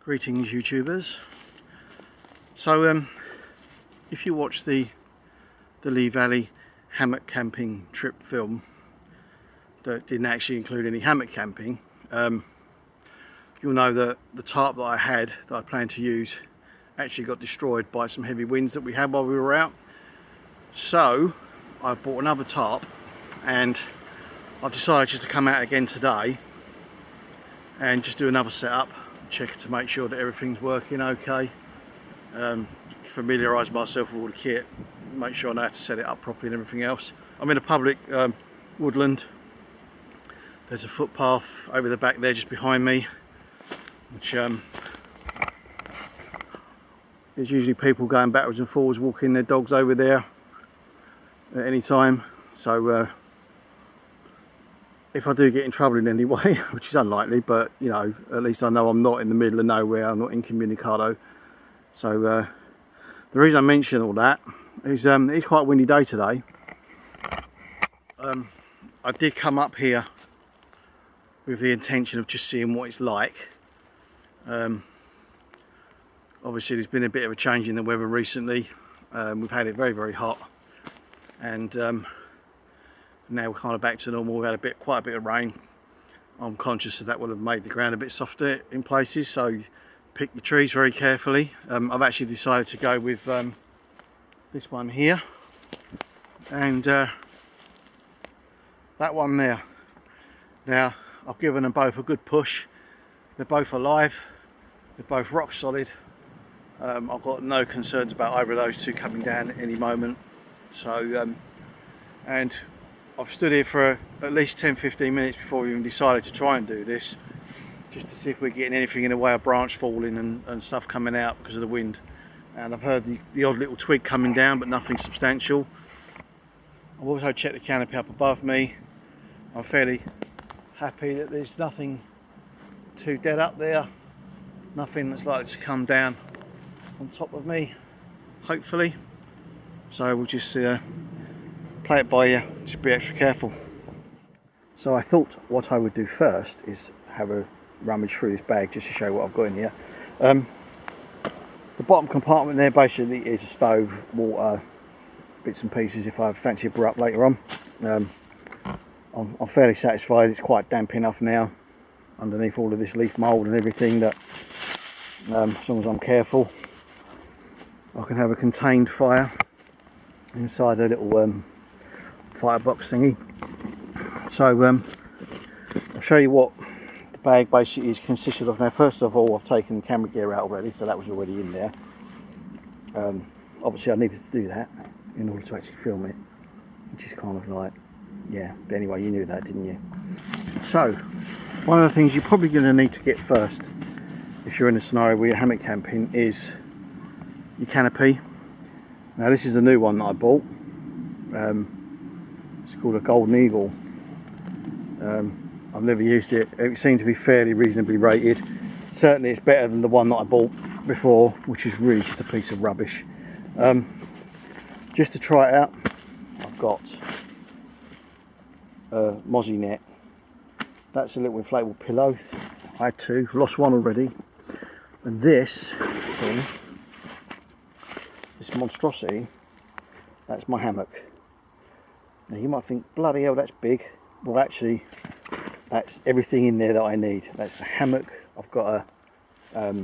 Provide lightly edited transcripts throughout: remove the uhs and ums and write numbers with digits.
Greetings YouTubers. So if you watch the Lee Valley hammock camping trip film that didn't actually include any hammock camping, you'll know that the tarp that I had, that I planned to use, actually got destroyed by some heavy winds that we had while we were out. So I bought another tarp and I've decided just to come out again today and just do another setup, check to make sure that everything's working okay, familiarise myself with all the kit, make sure I know how to set it up properly and everything else. I'm in a public woodland. There's a footpath over the back there just behind me, which there's usually people going backwards and forwards walking their dogs over there at any time. So if I do get in trouble in any way, which is unlikely, but you know, at least I know I'm not in the middle of nowhere, I'm not incommunicado. So the reason I mention all that is it's quite a windy day today. I did come up here with the intention of just seeing what it's like. Obviously there's been a bit of a change in the weather recently. We've had it very, very hot, and now we're kind of back to normal. We've had quite a bit of rain. I'm conscious that would have made the ground a bit softer in places, so pick your trees very carefully. I've actually decided to go with this one here and that one there. Now I've given them both a good push. They're both alive, they're both rock solid. I've got no concerns about either of those two coming down at any moment. So and I've stood here for at least 10-15 minutes before we even decided to try and do this, just to see if we're getting anything in the way of branch falling and stuff coming out because of the wind. And I've heard the odd little twig coming down, but nothing substantial. I've also checked the canopy up above me. I'm fairly happy that there's nothing too dead up there, nothing that's likely to come down on top of me, hopefully. So we'll just play it by ear, just be extra careful. So I thought what I would do first is have a rummage through this bag just to show you what I've got in here. The bottom compartment there basically is a stove, water, bits and pieces if I fancy a brew up later on. I'm fairly satisfied. It's quite damp enough now underneath all of this leaf mould and everything that as long as I'm careful I can have a contained fire inside a little firebox thingy. So I'll show you what the bag basically is consisted of. Now first of all, I've taken the camera gear out already, so that was already in there. Obviously I needed to do that in order to actually film it, which is kind of like, yeah, but anyway, you knew that, didn't you? So one of the things you're probably going to need to get first if you're in a scenario where you're hammock camping is your canopy. Now this is the new one that I bought. It's called a Golden Eagle. I've never used it. It seemed to be fairly reasonably rated. Certainly it's better than the one that I bought before, which is really just a piece of rubbish. Just to try it out, I've got a Mozzie net. That's a little inflatable pillow. I had two, lost one already. And this thing, this monstrosity, that's my hammock. Now you might think, bloody hell, that's big. Well, actually, that's everything in there that I need. That's the hammock. I've got a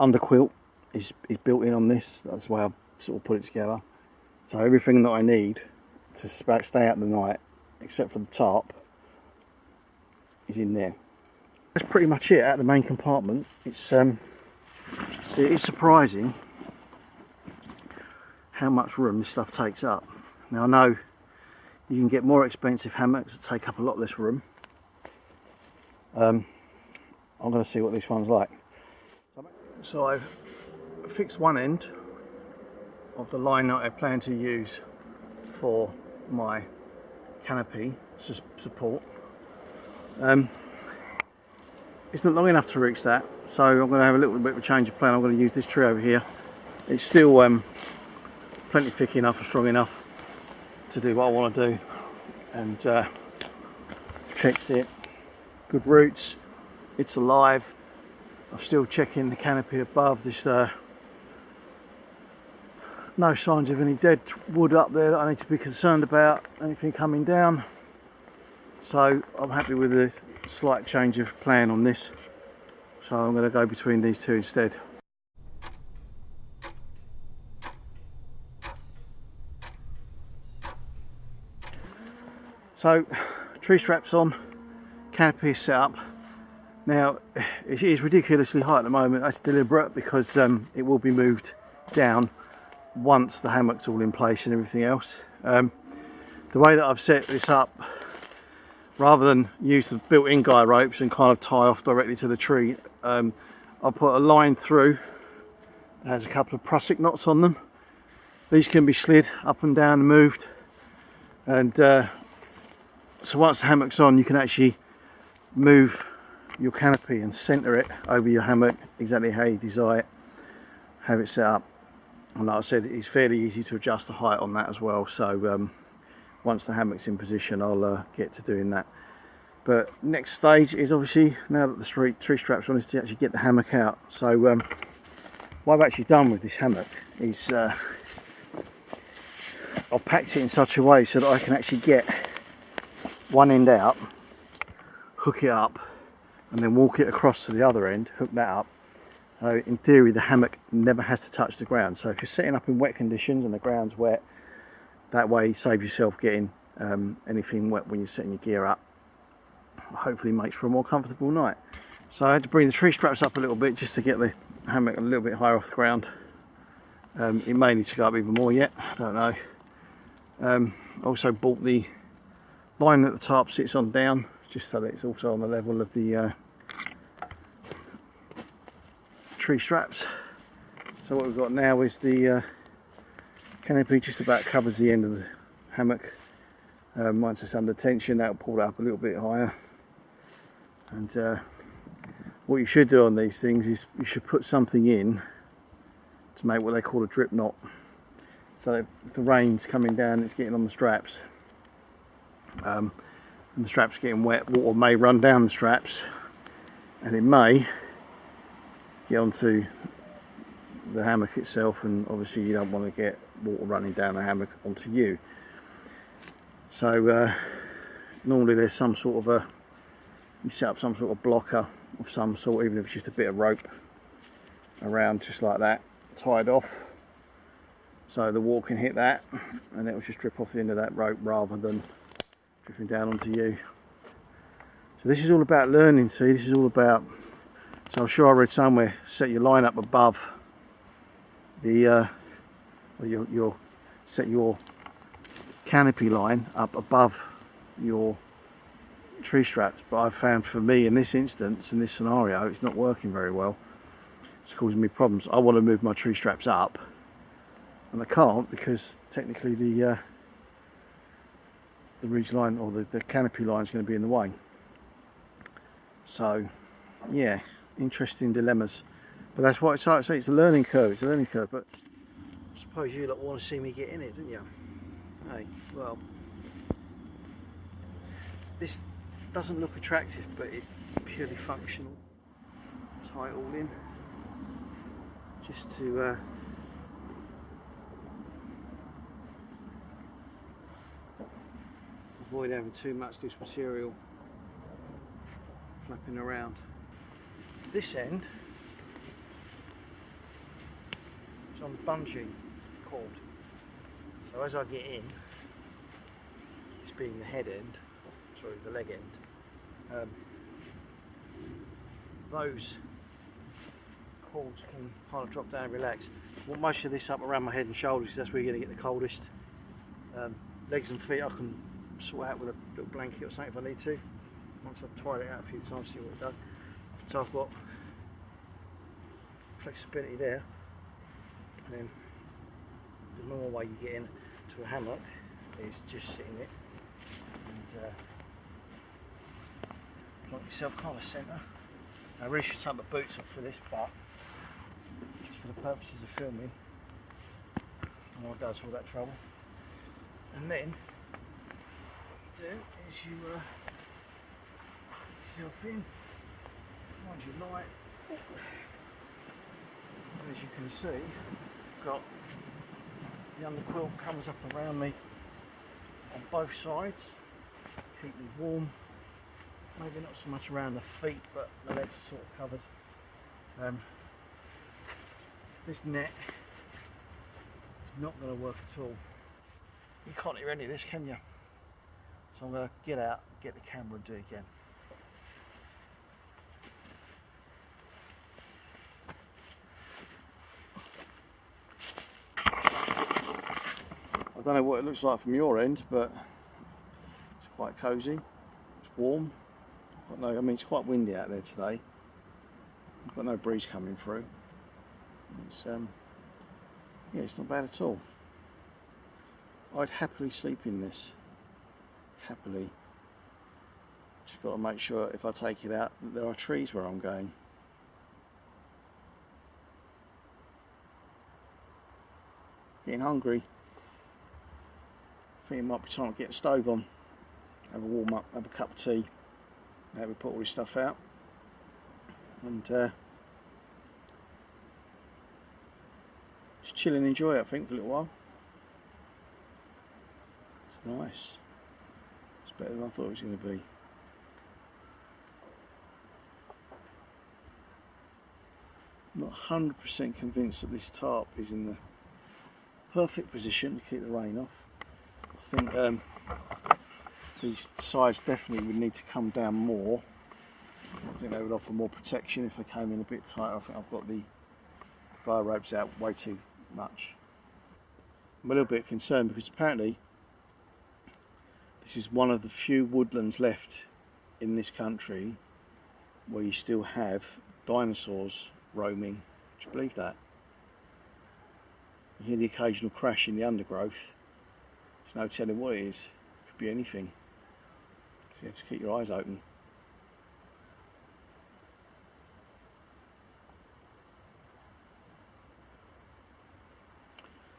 underquilt is built in on this. That's the way I've sort of put it together. So everything that I need to stay out the night, except for the tarp, is in there. That's pretty much it out of the main compartment. It is surprising how much room this stuff takes up. Now I know you can get more expensive hammocks that take up a lot less room. I'm going to see what this one's like. So I've fixed one end of the line that I plan to use for my canopy support. It's not long enough to reach that, so I'm going to have a little bit of a change of plan. I'm going to use this tree over here. It's still plenty thick enough and strong enough to do what I want to do, and checked it, good roots, it's alive. I'm still checking the canopy above this, no signs of any dead wood up there that I need to be concerned about, anything coming down. So I'm happy with the slight change of plan on this, so I'm going to go between these two instead. So tree straps on, canopy is set up. Now it is ridiculously high at the moment. That's deliberate because it will be moved down once the hammock's all in place and everything else. The way that I've set this up, rather than use the built-in guy ropes and kind of tie off directly to the tree, I'll put a line through. It has a couple of prusik knots on them. These can be slid up and down and moved, and so once the hammock's on, you can actually move your canopy and center it over your hammock exactly how you desire it, have it set up. And like I said, it's fairly easy to adjust the height on that as well, so once the hammock's in position, I'll get to doing that. But next stage is obviously, now that the tree strap's on, is to actually get the hammock out. So what I've actually done with this hammock is I've packed it in such a way so that I can actually get one end out, hook it up, and then walk it across to the other end, hook that up. So in theory the hammock never has to touch the ground. So if you're setting up in wet conditions and the ground's wet, that way you save yourself getting anything wet when you're setting your gear up. Hopefully makes for a more comfortable night. So I had to bring the tree straps up a little bit just to get the hammock a little bit higher off the ground. It may need to go up even more yet, I don't know. Also brought the line that the tarp sits on down, just so that it's also on the level of the tree straps. So what we've got now is the canopy just about covers the end of the hammock. Once it's under tension, that'll pull it up a little bit higher. And what you should do on these things is you should put something in to make what they call a drip knot, so that if the rain's coming down, it's getting on the straps, and the straps getting wet, water may run down the straps and it may get onto the hammock itself, and obviously you don't want to get water running down the hammock onto you. So normally there's some sort of a, you set up some sort of blocker of some sort, even if it's just a bit of rope around just like that, tied off, so the water can hit that and it will just drip off the end of that rope rather than dripping down onto you. So this is all about learning, see, this is all about, so I'm sure I read somewhere, set your line up above the, set your canopy line up above your tree straps, but I've found for me in this instance, in this scenario, it's not working very well. It's causing me problems. I want to move my tree straps up and I can't because technically the ridge line or the canopy line is going to be in the way. So yeah, interesting dilemmas, but that's what it's like. So it's a learning curve, it's a learning curve. But I suppose you lot want to see me get in it, don't you? Hey, well, this doesn't look attractive, but it's purely functional. Tie it all in just to avoid having too much loose material flapping around. This end is on bungee cord, so as I get in, this being the head end, sorry, the leg end, those cords can kind of drop down and relax. I want most of this up around my head and shoulders because that's where you're going to get the coldest. Legs and feet I can sort out with a little blanket or something if I need to, once I've tried it out a few times, see what it does. So I've got flexibility there, and then the normal way you get in to a hammock is just sitting it and plonk yourself kind of centre. I really should take my boots off for this, but just for the purposes of filming, I won't go to all that trouble. And then do is you put yourself in, find your light, and as you can see, I've got the underquilt comes up around me on both sides, keep me warm. Maybe not so much around the feet, but the legs are sort of covered. This net is not going to work at all. You can't hear any of this, can you? So I'm going to get out, get the camera and do it again. I don't know what it looks like from your end, but it's quite cosy, it's warm. I mean, it's quite windy out there today. I've got no breeze coming through. It's yeah, it's not bad at all. I'd happily sleep in this. Happily. Just got to make sure if I take it out that there are trees where I'm going. Getting hungry. I think it might be time to get the stove on. Have a warm up, have a cup of tea. Now we put all this stuff out and just chill and enjoy it, I think, for a little while. It's nice. It's better than I thought it was going to be. I'm not 100% convinced that this tarp is in the perfect position to keep the rain off. I think these sides definitely would need to come down more. I think they would offer more protection if they came in a bit tighter. I think I've got the guy ropes out way too much. I'm a little bit concerned because apparently this is one of the few woodlands left in this country where you still have dinosaurs roaming. Do you believe that? You hear the occasional crash in the undergrowth. There's no telling what it is. It could be anything. So you have to keep your eyes open.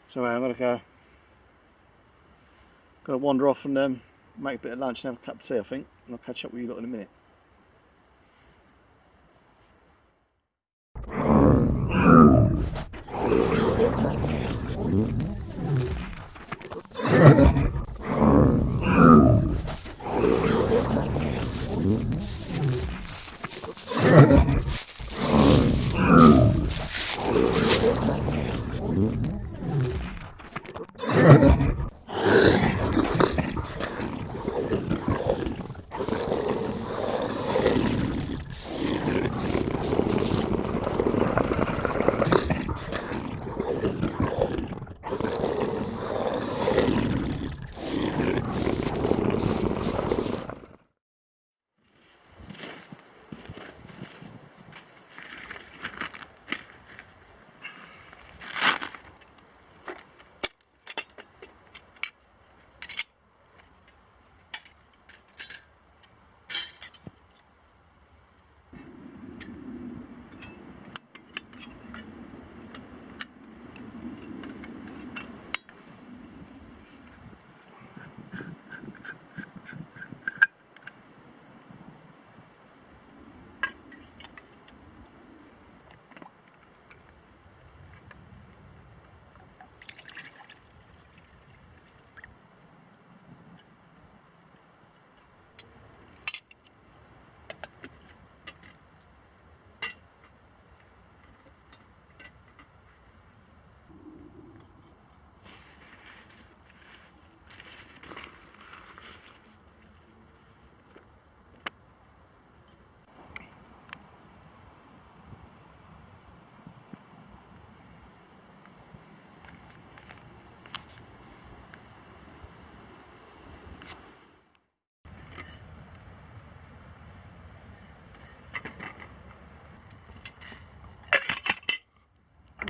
So I'm going to wander off and make a bit of lunch and have a cup of tea, I think, and I'll catch up with you lot in a minute.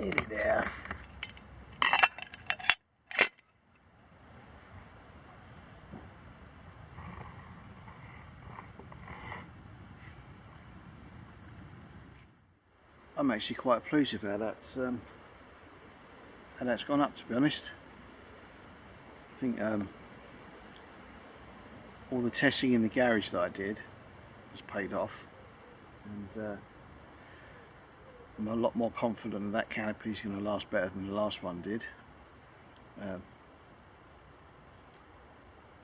Nearly there. I'm actually quite pleased with how that's gone up, to be honest. I think all the testing in the garage that I did has paid off, and I'm a lot more confident that canopy is going to last better than the last one did.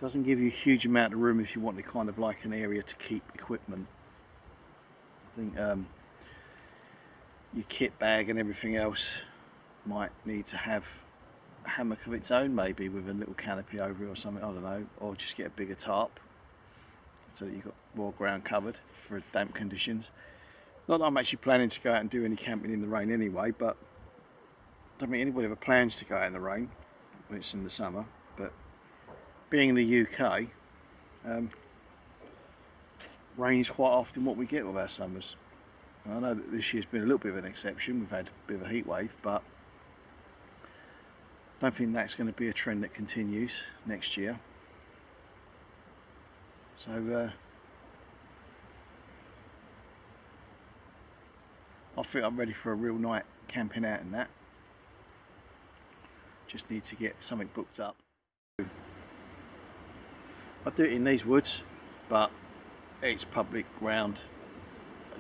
Doesn't give you a huge amount of room if you want kind of like an area to keep equipment. I think your kit bag and everything else might need to have a hammock of its own, maybe with a little canopy over it or something, I don't know, or just get a bigger tarp so that you've got more ground covered for damp conditions. Not that I'm actually planning to go out and do any camping in the rain anyway, but I don't think anybody ever plans to go out in the rain when it's in the summer. But being in the UK, rain's quite often what we get with our summers. And I know that this year's been a little bit of an exception, we've had a bit of a heat wave, but I don't think that's going to be a trend that continues next year. So I think I'm ready for a real night camping out in that. Just need to get something booked up. I do it in these woods, but it's public ground.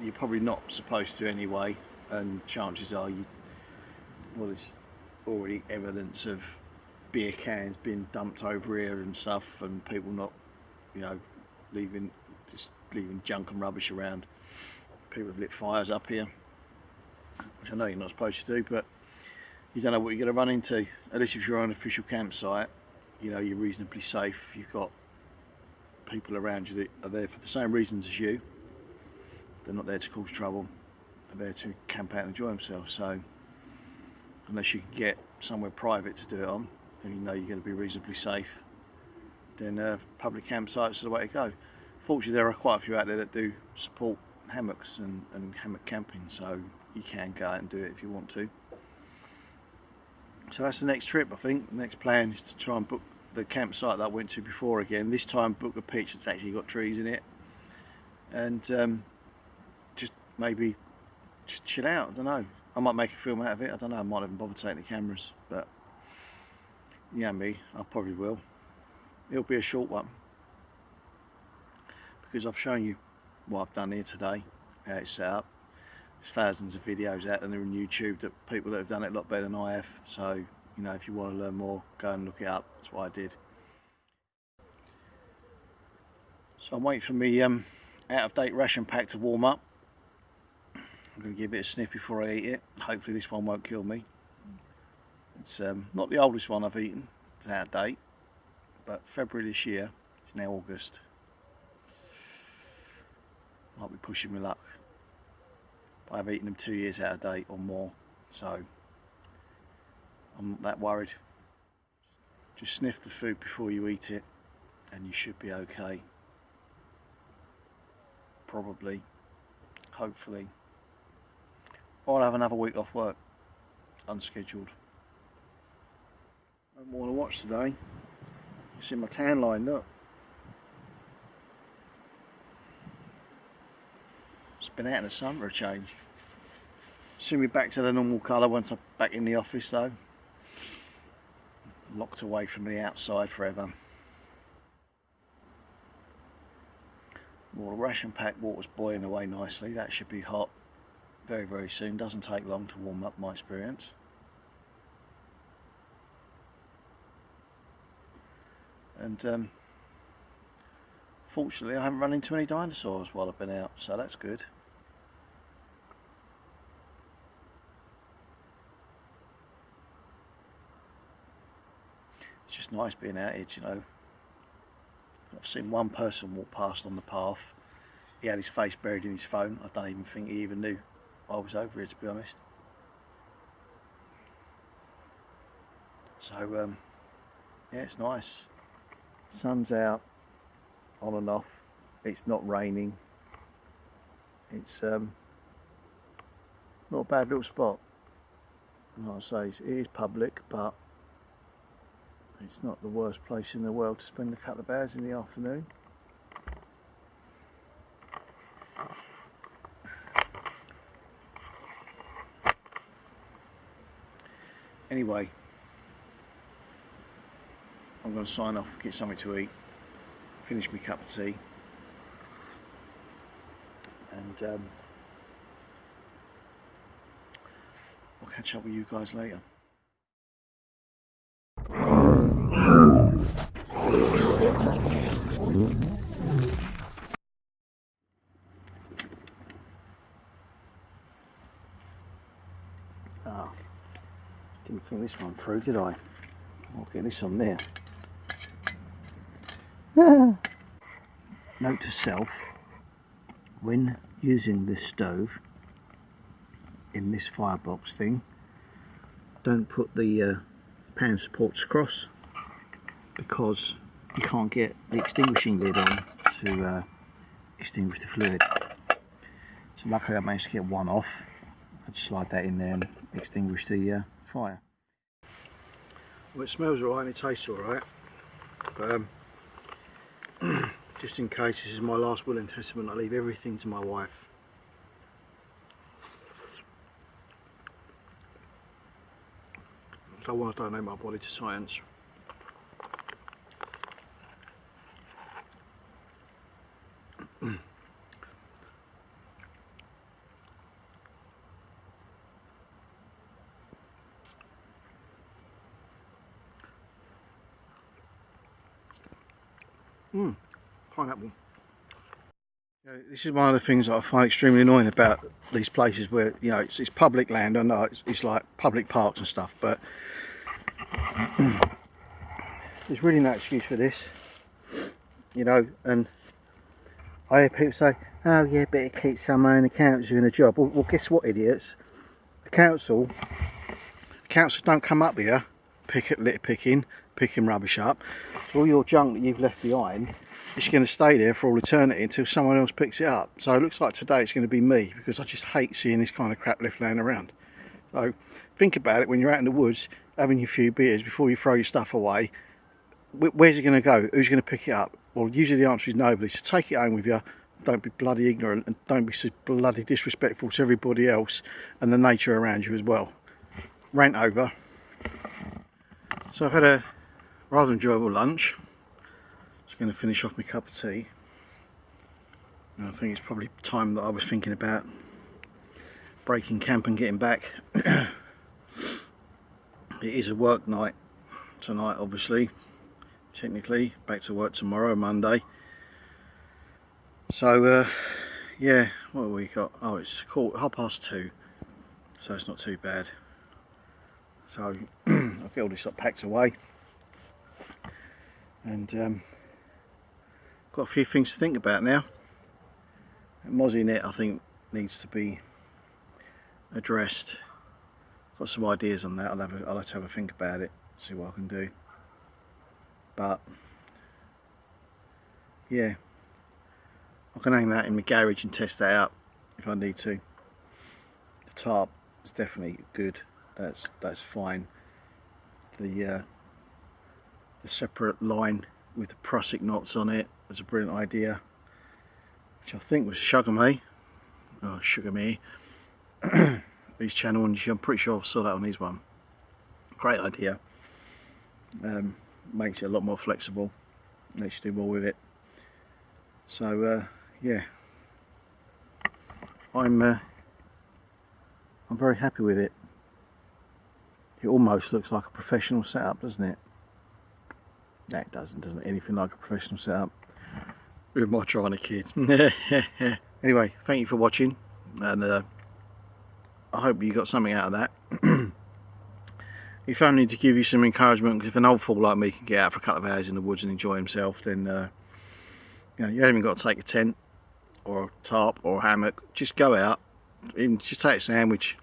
You're probably not supposed to anyway, and chances are there's already evidence of beer cans being dumped over here and stuff, and people not, leaving junk and rubbish around. People have lit fires up here, which I know you're not supposed to do, but you don't know what you're going to run into. At least if you're on an official campsite, you're reasonably safe. You've got people around you that are there for the same reasons as you. They're not there to cause trouble. They're there to camp out and enjoy themselves. So unless you can get somewhere private to do it on, and you're going to be reasonably safe, then public campsites are the way to go. Fortunately, there are quite a few out there that do support hammocks and hammock camping, so you can go out and do it if you want to. So that's the next trip, I think. The next plan is to try and book the campsite that I went to before again. This time book a pitch that's actually got trees in it, and maybe just chill out. I don't know. I might make a film out of it. I don't know. I might even bother taking the cameras, but me, I probably will. It'll be a short one because I've shown you what I've done here today, how it's set up. There's thousands of videos out there on YouTube that people that have done it a lot better than I have. So if you want to learn more, go and look it up. That's what I did. So I'm waiting for me out of date ration pack to warm up. I'm going to give it a sniff before I eat it. Hopefully this one won't kill me. It's not the oldest one I've eaten. It's out of date. But February this year, it's now August. Might be pushing my luck. But I've eaten them 2 years out of date or more. So I'm not that worried. Just sniff the food before you eat it and you should be okay. Probably. Hopefully. I'll have another week off work, unscheduled. No more to watch today. You see my tan line, look. It's been out in the sun for a change. Soon be back to the normal colour once I'm back in the office though. Locked away from the outside forever. Well, the ration pack water's boiling away nicely. That should be hot very, very soon. Doesn't take long to warm up, my experience. And fortunately I haven't run into any dinosaurs while I've been out, so that's good. It's just nice being out here, I've seen one person walk past on the path. He had his face buried in his phone. I don't even think he even knew I was over here, to be honest. So yeah, it's nice. Sun's out, on and off. It's not raining. It's not a bad little spot. Like I say, it is public, but it's not the worst place in the world to spend a couple of hours in the afternoon. Anyway, I'm going to sign off, get something to eat, finish my cup of tea, and I'll catch up with you guys later. Ah, didn't think this one through, did I? I'll get this on there. Note to self, when using this stove in this firebox thing, don't put the pan supports across, because you can't get the extinguishing lid on to extinguish the fluid. So luckily I managed to get one off. I just slide that in there and extinguish the fire. Well, it smells alright and it tastes alright, but just in case, this is my last will and testament. I leave everything to my wife. I don't want to donate my body to science. Pineapple. Yeah, this is one of the things that I find extremely annoying about these places where, you know, it's public land. I know it's like public parks and stuff, but there's really no excuse for this, you know. And I hear people say, oh yeah, better keep someone in the council doing a job. Well, guess what, idiots? The council don't come up here picking rubbish up. So all your junk that you've left behind, it's going to stay there for all eternity until someone else picks it up. So it looks like today it's going to be me, because I just hate seeing this kind of crap left laying around. So think about it when you're out in the woods having your few beers before you throw your stuff away. Where's it going to go? Who's going to pick it up? Well, usually the answer is nobody. So take it home with you. Don't be bloody ignorant, and don't be so bloody disrespectful to everybody else and the nature around you as well. Rant over. So I've had a rather enjoyable lunch. Just going to finish off my cup of tea. And I think it's probably time that I was thinking about breaking camp and getting back. It is a work night tonight, obviously. Technically, back to work tomorrow, Monday. So, yeah, what have we got? Oh, it's 2:30, so it's not too bad. So, I'll get all this up packed away. And got a few things to think about now. Mozzie net, I think, needs to be addressed. Got some ideas on that. I'll have to have a think about it, see what I can do. But yeah, I can hang that in my garage and test that out if I need to. The tarp is definitely good. That's fine. The separate line with the Prussic knots on it was a brilliant idea, which I think was Sugar Me. Oh, Sugar Me. His channel, and I'm pretty sure I saw that on his one. Great idea. Makes it a lot more flexible. Lets you do more with it. So yeah, I'm very happy with it. It almost looks like a professional setup, doesn't it? No, it doesn't anything like a professional setup. Who am I trying to kid? Anyway, thank you for watching, and I hope you got something out of that. If only to give you some encouragement, because if an old fool like me can get out for a couple of hours in the woods and enjoy himself, then you know, you haven't even got to take a tent or a tarp or a hammock. Just go out, even just take a sandwich,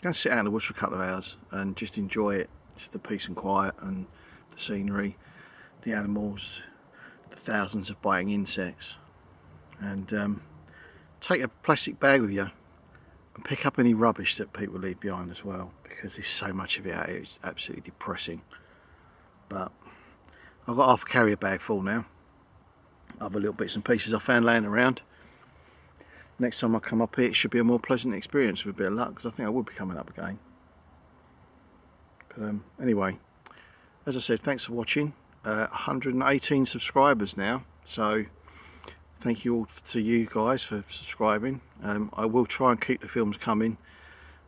go and sit out in the woods for a couple of hours and just enjoy it. Just the peace and quiet and the scenery, the animals, the thousands of biting insects. And take a plastic bag with you, and pick up any rubbish that people leave behind as well, because there's so much of it out here. It's absolutely depressing. But I've got half a carrier bag full now. Other little bits and pieces I found laying around. Next time I come up here, it should be a more pleasant experience with a bit of luck, because I think I will be coming up again. But anyway, as I said, thanks for watching. 118 subscribers now, so thank you all to you guys for subscribing. I will try and keep the films coming.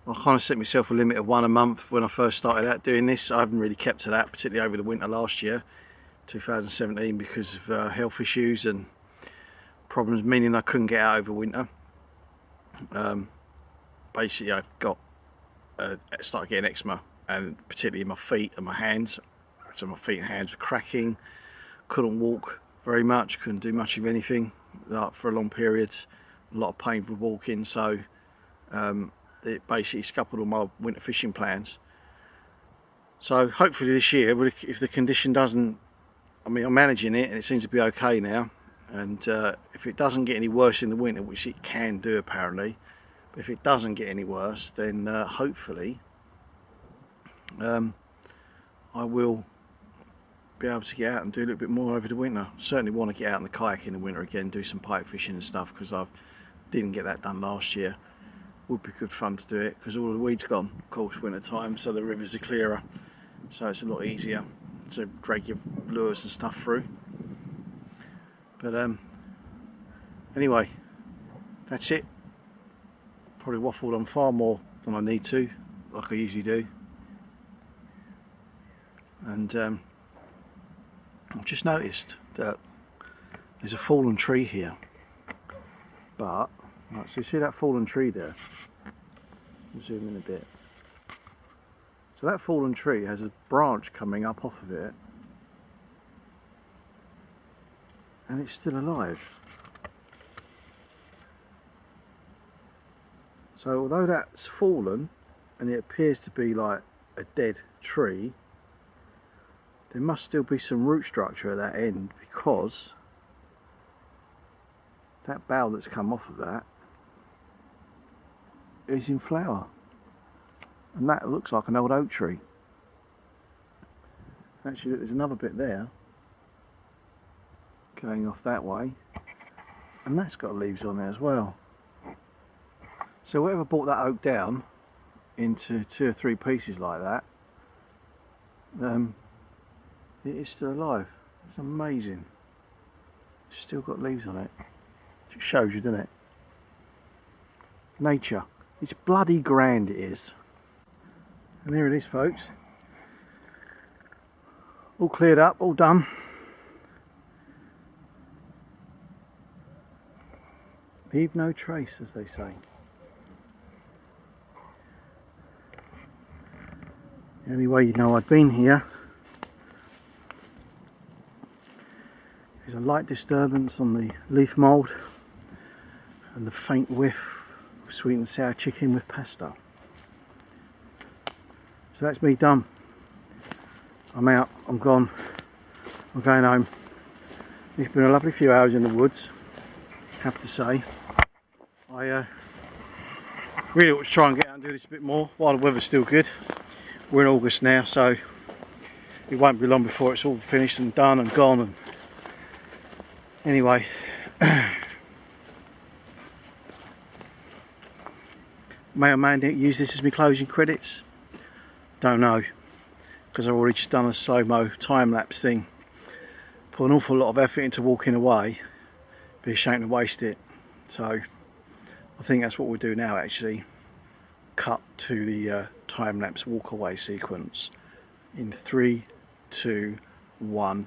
I kind of set myself a limit of 1 a month when I first started out doing this. I haven't really kept to that, particularly over the winter last year, 2017, because of health issues and problems, meaning I couldn't get out over winter. Basically, I've got started getting eczema, and particularly in my feet and my hands. So my feet and hands were cracking. Couldn't walk very much. Couldn't do much of anything for long periods. A lot of pain with walking. So it basically scuppered all my winter fishing plans. So hopefully this year, if the condition doesn't, I mean, I'm managing it and it seems to be okay now. And if it doesn't get any worse in the winter, which it can do apparently, but if it doesn't get any worse, then hopefully I will be able to get out and do a little bit more over the winter. Certainly want to get out in the kayak in the winter again, do some pike fishing and stuff, because I didn't get that done last year. Would be good fun to do it, because all the weeds gone, of course, winter time, so the rivers are clearer, so it's a lot easier to drag your lures and stuff through. But anyway, that's it. Probably waffled on far more than I need to, like I usually do. And I've just noticed that there's a fallen tree here. But, right, so you see that fallen tree there? I'll zoom in a bit. So that fallen tree has a branch coming up off of it, and it's still alive. So although that's fallen and it appears to be like a dead tree, there must still be some root structure at that end, because that bough that's come off of that is in flower, and that looks like an old oak tree. Actually, there's another bit there going off that way, and that's got leaves on there as well. So whoever brought that oak down into 2 or 3 pieces like that, it is still alive. It's amazing. It's still got leaves on it. It shows you, doesn't it? Nature. It's bloody grand, it is. And there it is, folks. All cleared up, all done. Leave no trace, as they say. The only way you know I'd been here is a light disturbance on the leaf mould and the faint whiff of sweet and sour chicken with pasta. So that's me done. I'm out, I'm gone, I'm going home. It's been a lovely few hours in the woods, I have to say. I really ought to try and get out and do this a bit more while the weather's still good. We're in August now, so it won't be long before it's all finished and done and gone. And anyway, may or may not use this as my closing credits. Don't know, because I've already just done a slow-mo time-lapse thing. Put an awful lot of effort into walking away. Be ashamed to waste it. So I think that's what we'll do now, actually. Cut to the time-lapse walk-away sequence in 3, 2, 1.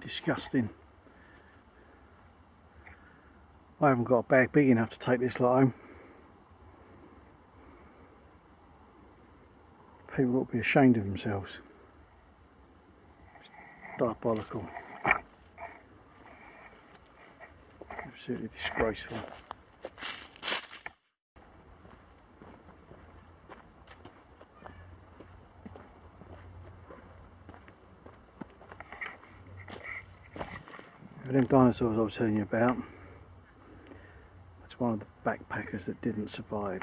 Disgusting. I haven't got a bag big enough to take this lot home. People ought to be ashamed of themselves. It's diabolical. Absolutely disgraceful. Them dinosaurs I was telling you about, that's one of the backpackers that didn't survive.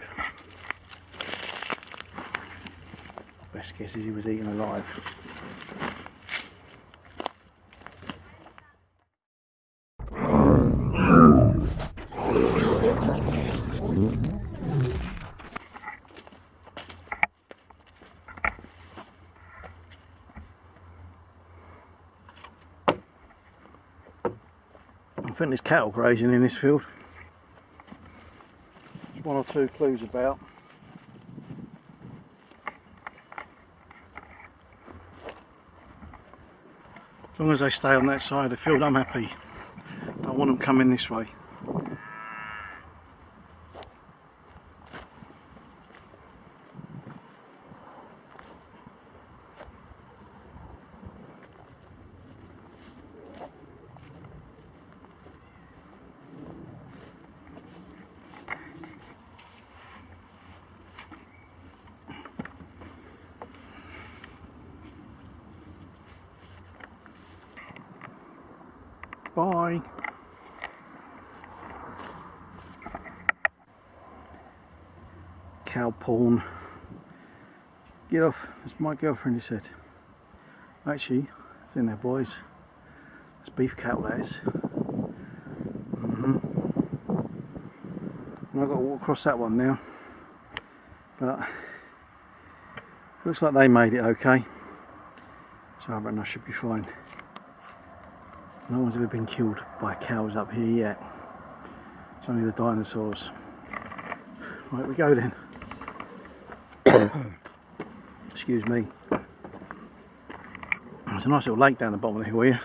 Best guess is he was eaten alive. I think there's cattle grazing in this field. There's one or two clues about. As long as they stay on that side of the field, I'm happy. Don't want them coming this way. Bye. Cow porn. Get off, as my girlfriend has said. Actually, it's in there, boys. It's beef cattle, that is. And I've got to walk across that one now. But looks like they made it okay. So I reckon I should be fine. No one's ever been killed by cows up here yet. It's only the dinosaurs. Right, we go then. Excuse me. There's a nice little lake down the bottom of the hill here.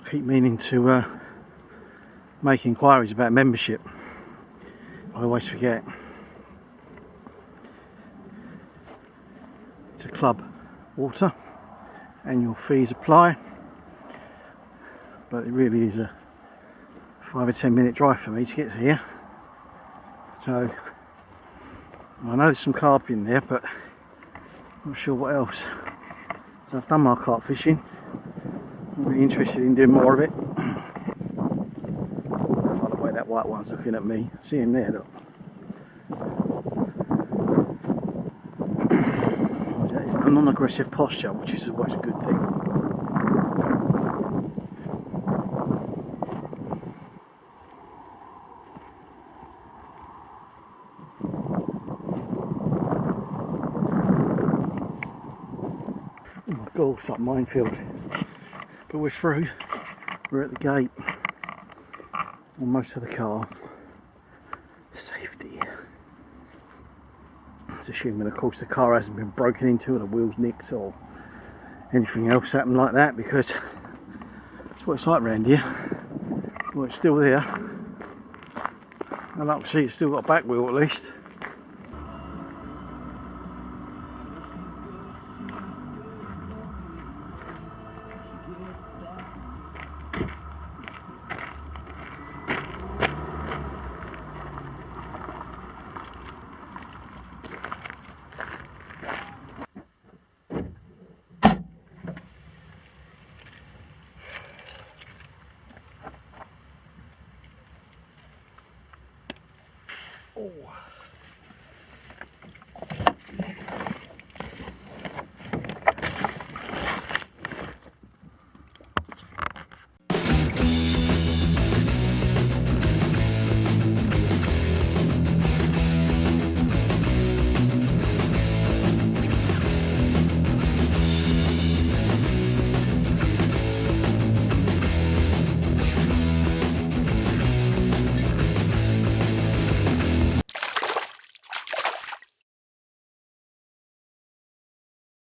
I keep meaning to make inquiries about membership. I always forget. It's a club water. Annual fees apply. But it really is a 5 or 10 minute drive for me to get to here. So I know there's some carp in there, but I'm not sure what else. So I've done my carp fishing. I'm really interested in doing more of it. By the way, that white one's looking at me. See him there, look. It's a non-aggressive posture, which is always a good thing. Oh, it's like minefield, but we're through. We're at the gate. Almost to the car. Safety. It's assuming, of course, the car hasn't been broken into or the wheels nicked or anything else happened like that, because that's what it's like around here. Well, it's still there, and I can see it's still got a back wheel at least. Oh.